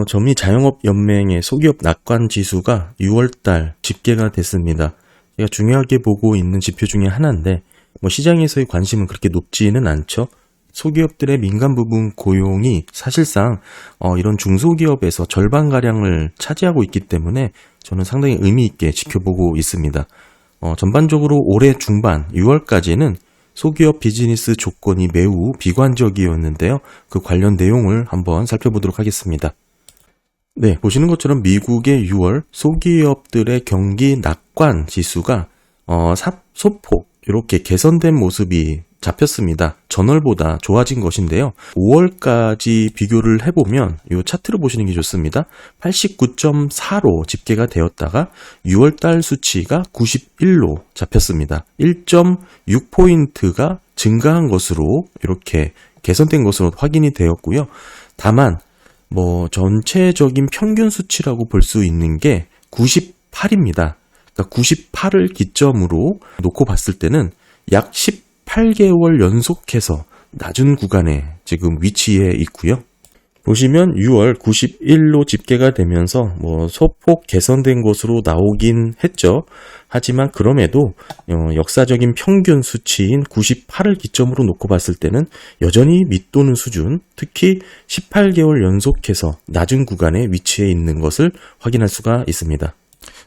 전미자영업연맹의 소기업 낙관지수가 6월달 집계가 됐습니다. 제가 중요하게 보고 있는 지표 중에 하나인데 시장에서의 관심은 그렇게 높지는 않죠. 소기업들의 민간 부분 고용이 사실상 이런 중소기업에서 절반가량을 차지하고 있기 때문에 저는 상당히 의미 있게 지켜보고 있습니다. 전반적으로 올해 중반 6월까지는 소기업 비즈니스 조건이 매우 비관적이었는데요. 그 관련 내용을 한번 살펴보도록 하겠습니다. 네, 보시는 것처럼 미국의 6월 소기업들의 경기 낙관 지수가 소폭 이렇게 개선된 모습이 잡혔습니다. 전월보다 좋아진 것인데요. 5월까지 비교를 해보면 이 차트를 보시는 게 좋습니다. 89.4로 집계가 되었다가 6월달 수치가 91로 잡혔습니다. 1.6포인트가 증가한 것으로 이렇게 개선된 것으로 확인이 되었고요. 다만 전체적인 평균 수치라고 볼 수 있는 게 98입니다. 그러니까 98을 기점으로 놓고 봤을 때는 약 18개월 연속해서 낮은 구간에 지금 위치해 있고요. 보시면 6월 91로 집계가 되면서 소폭 개선된 것으로 나오긴 했죠. 하지만 그럼에도 역사적인 평균 수치인 98을 기점으로 놓고 봤을 때는 여전히 밑도는 수준, 특히 18개월 연속해서 낮은 구간에 위치해 있는 것을 확인할 수가 있습니다.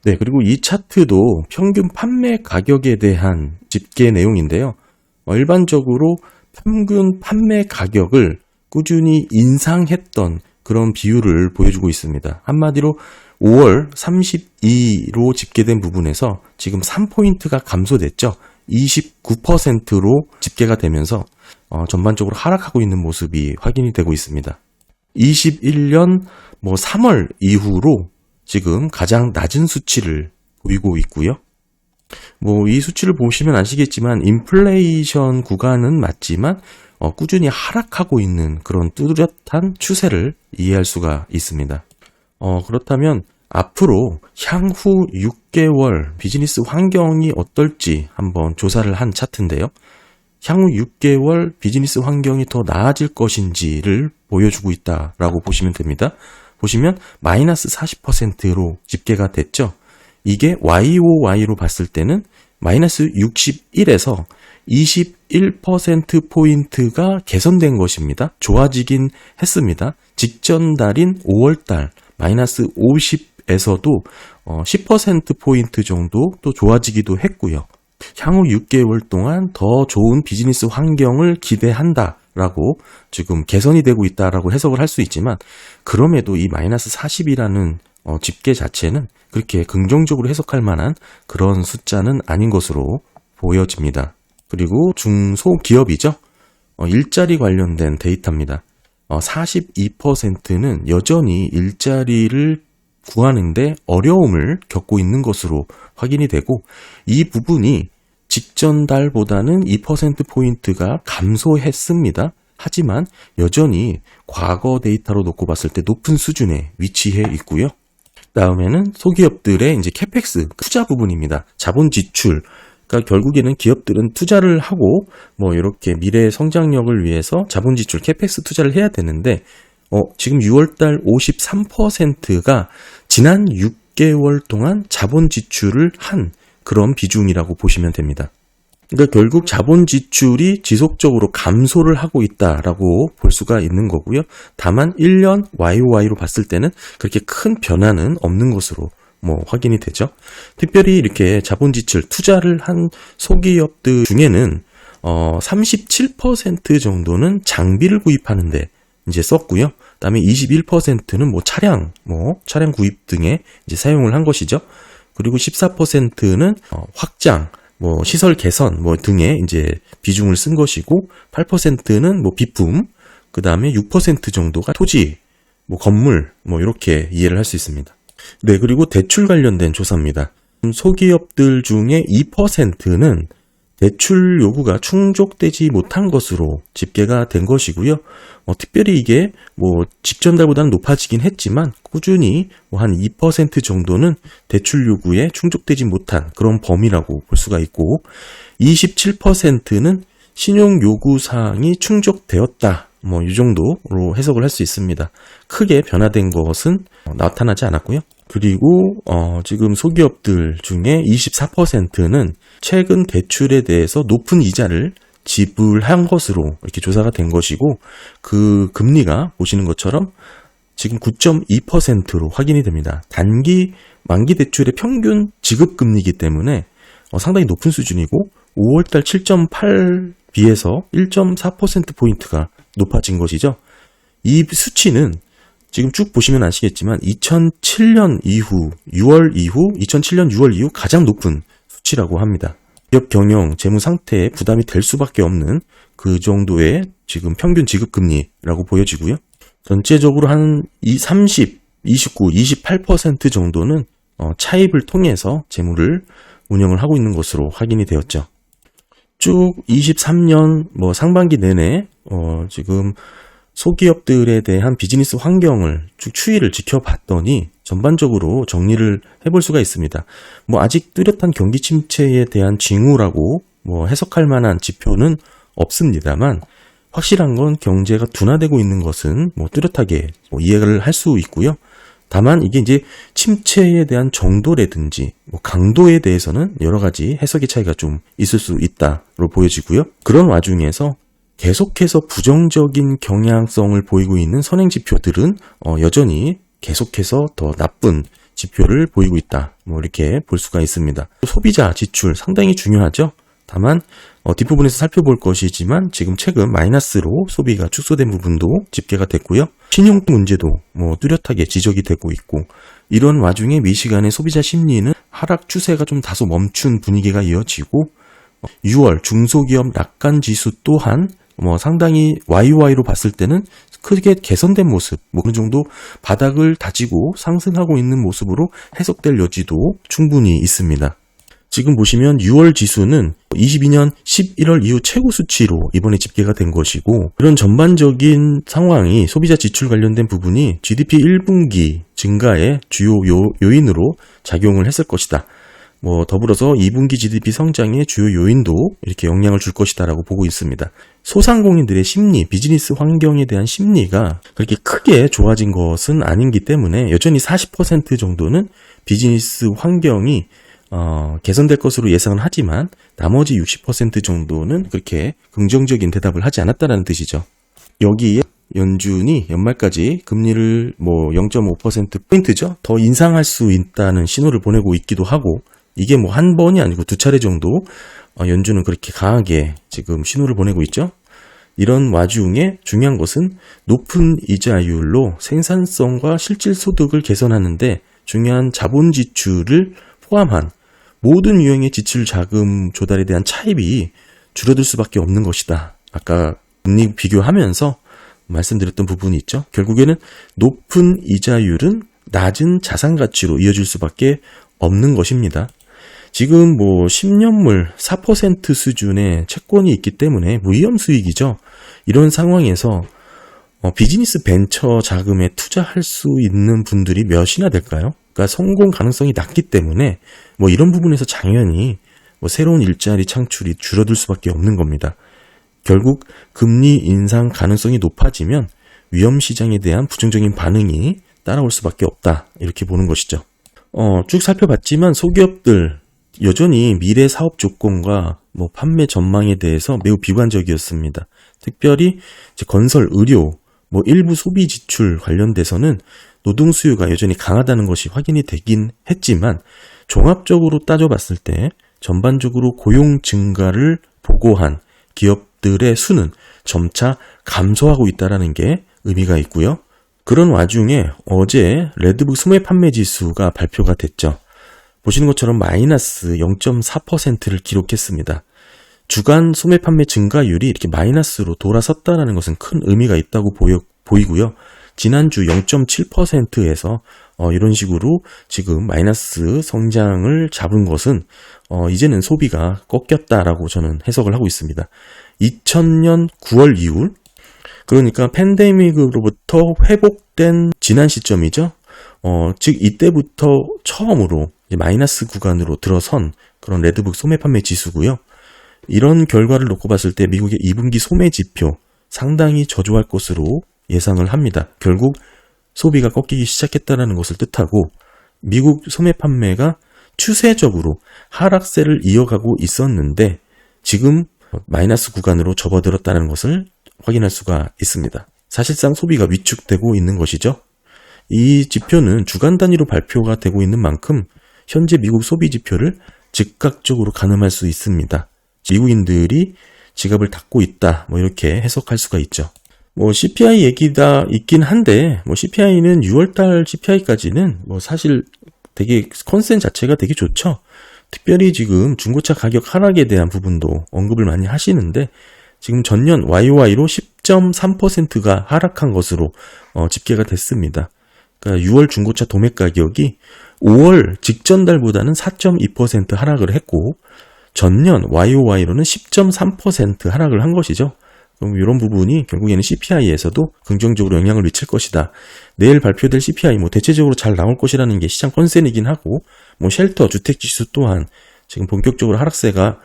네, 그리고 이 차트도 평균 판매 가격에 대한 집계 내용인데요. 일반적으로 평균 판매 가격을 꾸준히 인상했던 그런 비율을 보여주고 있습니다. 한마디로 5월 32로 집계된 부분에서 지금 3포인트가 감소됐죠. 29%로 집계가 되면서 전반적으로 하락하고 있는 모습이 확인이 되고 있습니다. 21년 3월 이후로 지금 가장 낮은 수치를 보이고 있고요. 이 수치를 보시면 아시겠지만 인플레이션 구간은 맞지만 꾸준히 하락하고 있는 그런 뚜렷한 추세를 이해할 수가 있습니다. 그렇다면 앞으로 향후 6개월 비즈니스 환경이 어떨지 한번 조사를 한 차트인데요. 향후 6개월 비즈니스 환경이 더 나아질 것인지를 보여주고 있다라고 보시면 됩니다. 보시면 마이너스 40%로 집계가 됐죠. 이게 YOY로 봤을 때는 마이너스 61에서 21%포인트가 개선된 것입니다. 좋아지긴 했습니다. 직전 달인 5월달 마이너스 50에서도 10%포인트 정도 또 좋아지기도 했고요. 향후 6개월 동안 더 좋은 비즈니스 환경을 기대한다라고 지금 개선이 되고 있다라고 해석을 할 수 있지만 그럼에도 이 마이너스 40이라는 집계 자체는 그렇게 긍정적으로 해석할 만한 그런 숫자는 아닌 것으로 보여집니다. 그리고 중소기업이죠. 일자리 관련된 데이터입니다. 42%는 여전히 일자리를 구하는데 어려움을 겪고 있는 것으로 확인이 되고 이 부분이 직전 달보다는 2%포인트가 감소했습니다. 하지만 여전히 과거 데이터로 놓고 봤을 때 높은 수준에 위치해 있고요. 다음에는 소기업들의 이제 캐펙스 투자 부분입니다. 자본 지출. 그러니까 결국에는 기업들은 투자를 하고 이렇게 미래 성장력을 위해서 자본 지출 캐펙스 투자를 해야 되는데 지금 6월달 53%가 지난 6개월 동안 자본 지출을 한 그런 비중이라고 보시면 됩니다. 그러니까 결국 자본 지출이 지속적으로 감소를 하고 있다라고 볼 수가 있는 거고요. 다만 1년 YOY로 봤을 때는 그렇게 큰 변화는 없는 것으로 확인이 되죠. 특별히 이렇게 자본 지출 투자를 한 소기업들 중에는 37% 정도는 장비를 구입하는데 이제 썼고요. 그다음에 21%는 차량 구입 등에 이제 사용을 한 것이죠. 그리고 14%는 확장, 시설 개선 등에 이제 비중을 쓴 것이고 8%는 비품, 그다음에 6% 정도가 토지, 건물 이렇게 이해를 할 수 있습니다. 네, 그리고 대출 관련된 조사입니다. 소기업들 중에 2%는 대출 요구가 충족되지 못한 것으로 집계가 된 것이고요. 특별히 이게 직전 달보다는 높아지긴 했지만 꾸준히 한 2% 정도는 대출 요구에 충족되지 못한 그런 범위라고 볼 수가 있고 27%는 신용 요구 사항이 충족되었다 뭐 이 정도로 해석을 할 수 있습니다. 크게 변화된 것은 나타나지 않았고요. 그리고 지금 소기업들 중에 24%는 최근 대출에 대해서 높은 이자를 지불한 것으로 이렇게 조사가 된 것이고, 그 금리가 보시는 것처럼 지금 9.2%로 확인이 됩니다. 단기 만기 대출의 평균 지급 금리이기 때문에 상당히 높은 수준이고, 5월달 7.8 비해서 1.4%포인트가 높아진 것이죠. 이 수치는 지금 쭉 보시면 아시겠지만 2007년 이후 2007년 6월 이후 가장 높은 수치라고 합니다. 기업 경영 재무 상태에 부담이 될 수밖에 없는 그 정도의 지금 평균 지급 금리라고 보여지고요. 전체적으로 한 30, 29, 28% 정도는 차입을 통해서 재무를 운영을 하고 있는 것으로 확인이 되었죠. 쭉 23년 상반기 내내 지금 소기업들에 대한 비즈니스 환경을 쭉 추이를 지켜봤더니 전반적으로 정리를 해볼 수가 있습니다. 아직 뚜렷한 경기 침체에 대한 징후라고 해석할 만한 지표는 없습니다만, 확실한 건 경제가 둔화되고 있는 것은 뚜렷하게 이해를 할 수 있고요. 다만 이게 이제 침체에 대한 정도라든지 강도에 대해서는 여러 가지 해석의 차이가 좀 있을 수 있다로 보여지고요. 그런 와중에서 계속해서 부정적인 경향성을 보이고 있는 선행지표들은 여전히 계속해서 더 나쁜 지표를 보이고 있다. 이렇게 볼 수가 있습니다. 소비자 지출 상당히 중요하죠. 다만 뒷부분에서 살펴볼 것이지만 지금 최근 마이너스로 소비가 축소된 부분도 집계가 됐고요. 신용 문제도 뚜렷하게 지적이 되고 있고, 이런 와중에 미시간의 소비자 심리는 하락 추세가 좀 다소 멈춘 분위기가 이어지고, 6월 중소기업 낙관 지수 또한 상당히 YY로 봤을 때는 크게 개선된 모습, 어느 정도 바닥을 다지고 상승하고 있는 모습으로 해석될 여지도 충분히 있습니다. 지금 보시면 6월 지수는 22년 11월 이후 최고 수치로 이번에 집계가 된 것이고, 이런 전반적인 상황이 소비자 지출 관련된 부분이 GDP 1분기 증가의 주요 요인으로 작용을 했을 것이다. 더불어서 2분기 GDP 성장의 주요 요인도 이렇게 영향을 줄 것이다라고 보고 있습니다. 소상공인들의 심리, 비즈니스 환경에 대한 심리가 그렇게 크게 좋아진 것은 아니기 때문에 여전히 40% 정도는 비즈니스 환경이 개선될 것으로 예상은 하지만 나머지 60% 정도는 그렇게 긍정적인 대답을 하지 않았다는 뜻이죠. 여기에 연준이 연말까지 금리를 0.5%포인트죠. 더 인상할 수 있다는 신호를 보내고 있기도 하고, 이게 한 번이 아니고 두 차례 정도 연준은 그렇게 강하게 지금 신호를 보내고 있죠. 이런 와중에 중요한 것은 높은 이자율로 생산성과 실질 소득을 개선하는데 중요한 자본 지출을 포함한 모든 유형의 지출 자금 조달에 대한 차입이 줄어들 수밖에 없는 것이다. 아까 금리 비교하면서 말씀드렸던 부분이 있죠. 결국에는 높은 이자율은 낮은 자산 가치로 이어질 수밖에 없는 것입니다. 지금 10년물 4% 수준의 채권이 있기 때문에 무위험 수익이죠. 이런 상황에서 비즈니스 벤처 자금에 투자할 수 있는 분들이 몇이나 될까요? 그러니까 성공 가능성이 낮기 때문에 이런 부분에서 당연히 새로운 일자리 창출이 줄어들 수밖에 없는 겁니다. 결국 금리 인상 가능성이 높아지면 위험 시장에 대한 부정적인 반응이 따라올 수밖에 없다. 이렇게 보는 것이죠. 쭉 살펴봤지만 소기업들 여전히 미래 사업 조건과 판매 전망에 대해서 매우 비관적이었습니다. 특별히 건설, 의료, 일부 소비 지출 관련돼서는 노동 수요가 여전히 강하다는 것이 확인이 되긴 했지만, 종합적으로 따져봤을 때 전반적으로 고용 증가를 보고한 기업들의 수는 점차 감소하고 있다는 게 의미가 있고요. 그런 와중에 어제 레드북 소매 판매 지수가 발표가 됐죠. 보시는 것처럼 마이너스 0.4%를 기록했습니다. 주간 소매 판매 증가율이 이렇게 마이너스로 돌아섰다는 것은 큰 의미가 있다고 보이고요. 지난주 0.7%에서 이런 식으로 지금 마이너스 성장을 잡은 것은 이제는 소비가 꺾였다라고 저는 해석을 하고 있습니다. 2000년 9월 이후, 그러니까 팬데믹으로부터 회복된 지난 시점이죠. 즉 이때부터 처음으로 마이너스 구간으로 들어선 그런 레드북 소매 판매 지수고요. 이런 결과를 놓고 봤을 때 미국의 2분기 소매 지표, 상당히 저조할 것으로 예상을 합니다. 결국 소비가 꺾이기 시작했다는 것을 뜻하고 미국 소매 판매가 추세적으로 하락세를 이어가고 있었는데 지금 마이너스 구간으로 접어들었다는 것을 확인할 수가 있습니다. 사실상 소비가 위축되고 있는 것이죠. 이 지표는 주간 단위로 발표가 되고 있는 만큼 현재 미국 소비 지표를 즉각적으로 가늠할 수 있습니다. 미국인들이 지갑을 닫고 있다, 이렇게 해석할 수가 있죠. CPI 얘기가 있긴 한데, CPI는 6월달 CPI까지는 사실 되게 컨센 자체가 되게 좋죠. 특별히 지금 중고차 가격 하락에 대한 부분도 언급을 많이 하시는데, 지금 전년 YOY로 10.3%가 하락한 것으로 집계가 됐습니다. 그러니까 6월 중고차 도매 가격이 5월 직전 달보다는 4.2% 하락을 했고, 전년 YOY로는 10.3% 하락을 한 것이죠. 그럼 이런 부분이 결국에는 CPI에서도 긍정적으로 영향을 미칠 것이다. 내일 발표될 CPI 대체적으로 잘 나올 것이라는 게 시장 컨센이긴 하고, 쉘터, 주택지수 또한 지금 본격적으로 하락세가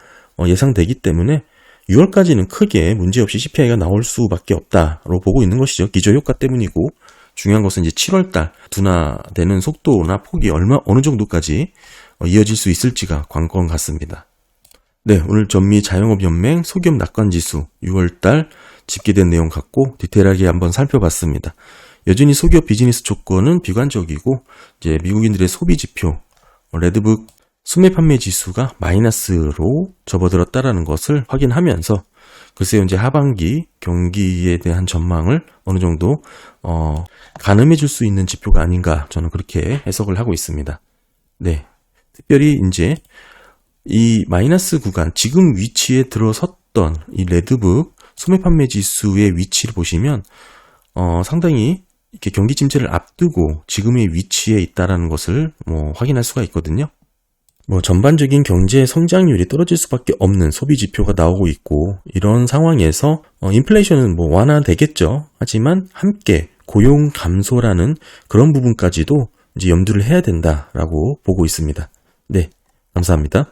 예상되기 때문에 6월까지는 크게 문제없이 CPI가 나올 수밖에 없다로 보고 있는 것이죠. 기저효과 때문이고, 중요한 것은 이제 7월달 둔화되는 속도나 폭이 어느 정도까지 이어질 수 있을지가 관건 같습니다. 네, 오늘 전미 자영업연맹 소기업 낙관지수 6월달 집계된 내용 갖고 디테일하게 한번 살펴봤습니다. 여전히 소기업 비즈니스 조건은 비관적이고, 이제 미국인들의 소비 지표, 레드북 소매 판매 지수가 마이너스로 접어들었다라는 것을 확인하면서, 글쎄요, 이제 하반기 경기에 대한 전망을 어느 정도 가늠해 줄 수 있는 지표가 아닌가, 저는 그렇게 해석을 하고 있습니다. 네, 특별히 이제 이 마이너스 구간, 지금 위치에 들어섰던 이 레드북 소매 판매 지수의 위치를 보시면 상당히 이렇게 경기 침체를 앞두고 지금의 위치에 있다라는 것을 확인할 수가 있거든요. 전반적인 경제 성장률이 떨어질 수밖에 없는 소비 지표가 나오고 있고, 이런 상황에서 인플레이션은 완화되겠죠. 하지만 함께 고용 감소라는 그런 부분까지도 이제 염두를 해야 된다라고 보고 있습니다. 네, 감사합니다.